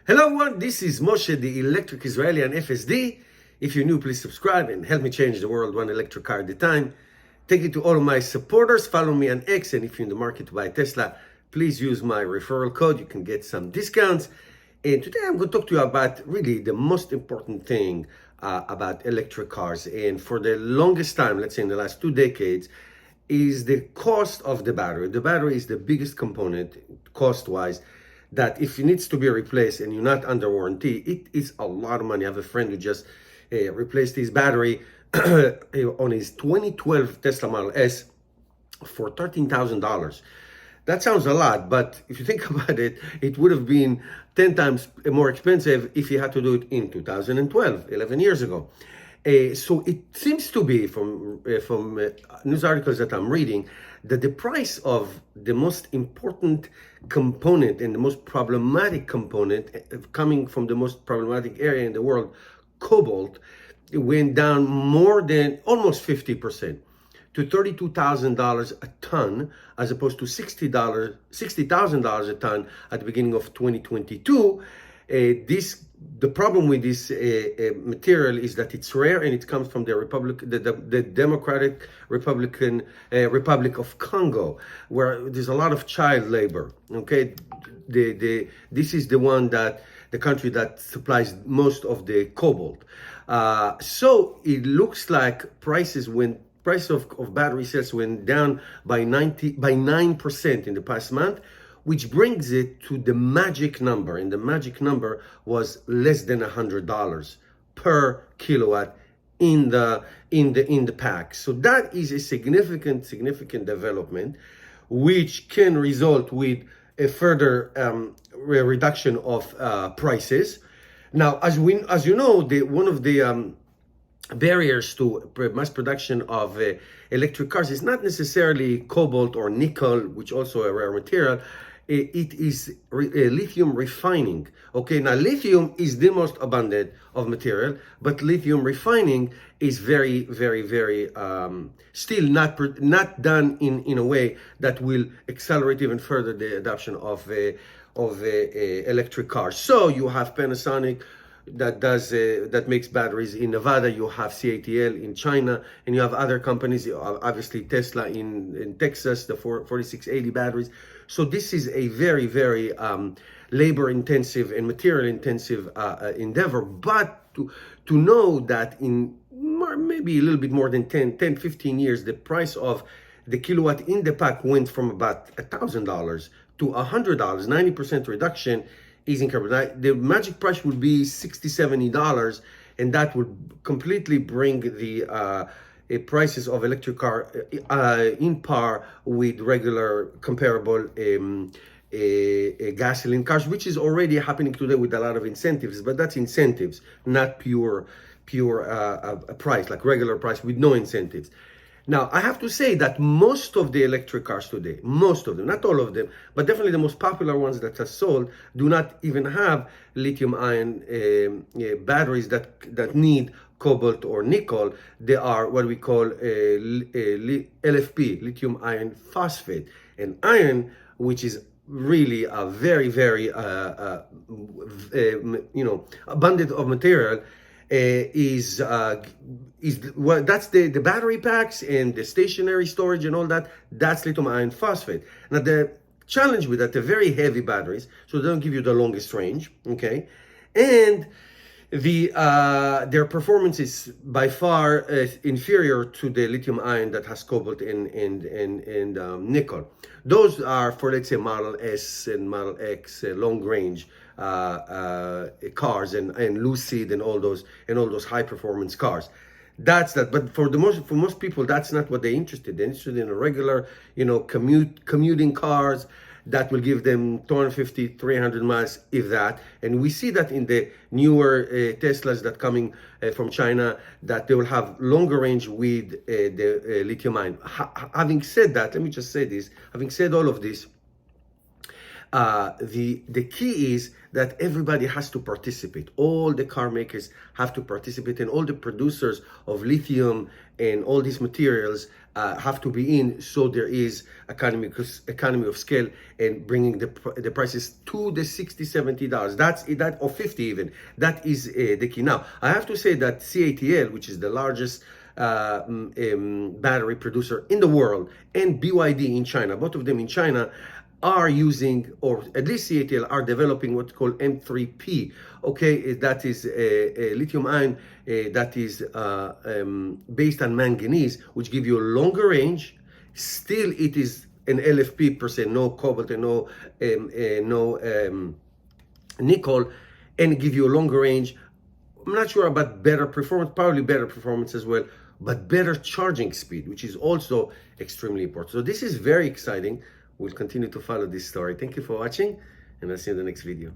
Hello everyone, this is Moshe, the electric Israeli and FSD. If you're new, please subscribe and help me change the world one electric car at a time. Thank you to all of my supporters. Follow me on X, and if you're in the market to buy a Tesla, please use my referral code. You can get some discounts. And today I'm going to talk to you about really the most important thing about electric cars. And for the longest time, let's say in the last 2 decades, is the cost of the battery. The battery is the biggest component cost-wise, that if it needs to be replaced and you're not under warranty, it is a lot of money. I have a friend who just replaced his battery on his 2012 Tesla Model S for $13,000. That sounds a lot, but if you think about it, it would have been 10 times more expensive if you had to do it in 2012, 11 years ago. So it seems to be from news articles that I'm reading that the price of the most important component and the most problematic component coming from the most problematic area in the world, cobalt, went down more than almost 50% to $32,000 a ton, as opposed to $60,000 a ton at the beginning of 2022. The problem with this material is that it's rare, and it comes from the Democratic Republic of Congo, where there's a lot of child labor. Okay, this is the country that supplies most of the cobalt. So it looks like price of battery cells went down by 9% in the past month, which brings it to the magic number, and the magic number was less than $100 per kilowatt in the pack. So that is a significant development, which can result with a further reduction of prices. Now, as you know, one of the barriers to mass production of electric cars is not necessarily cobalt or nickel, which also a rare material. It is lithium refining. Okay, now lithium is the most abundant of material, but lithium refining is very still not done in a way that will accelerate even further the adoption of electric cars. So you have Panasonic that makes batteries in Nevada, you have CATL in China, and you have other companies, obviously Tesla in Texas, the 4680 batteries. So this is a very labor intensive and material intensive endeavor. But to know that in maybe a little bit more than 15 years, the price of the kilowatt in the pack went from about $1,000 to $100, 90% reduction, is incredible. The magic price would be $60-70, and that would completely bring the prices of electric car in par with regular comparable gasoline cars, which is already happening today with a lot of incentives. But that's incentives, not pure price, like regular price with no incentives. Now, I have to say that most of the electric cars today, most of them, not all of them, but definitely the most popular ones that are sold, do not even have lithium-ion batteries that need cobalt or nickel. They are what we call LFP, lithium iron phosphate, and iron, which is really a very abundant of material. Well, that's the battery packs and the stationary storage and all that. That's lithium iron phosphate. Now the challenge with that, they're very heavy batteries, so they don't give you the longest range. Okay, and their performance is by far inferior to the lithium ion that has cobalt and nickel. Those are for, let's say, Model S and Model X long range cars and Lucid and all those high performance cars. That's that. But for most people, that's not what they're interested. They're interested in a regular, commuting cars that will give them 250, 300 miles, if that. And we see that in the newer Teslas that coming from China, that they will have longer range with the lithium ion. Having said that, let me just say this. Having said all of this, The key is that everybody has to participate. All the car makers have to participate, and all the producers of lithium and all these materials have to be in, so there is economy of scale, and bringing the prices to the $60-$70. That's that, or 50 even. That is the key. Now I have to say that CATL, which is the largest battery producer in the world, and BYD in China, both of them in China, are using, or at least CATL are developing what's called M3P. Okay, that is a lithium ion that is based on manganese, which give you a longer range. Still, it is an LFP per se, no cobalt and no nickel, and give you a longer range. I'm not sure about better performance, probably better performance as well, but better charging speed, which is also extremely important. So this is very exciting. We'll continue to follow this story. Thank you for watching, and I'll see you in the next video.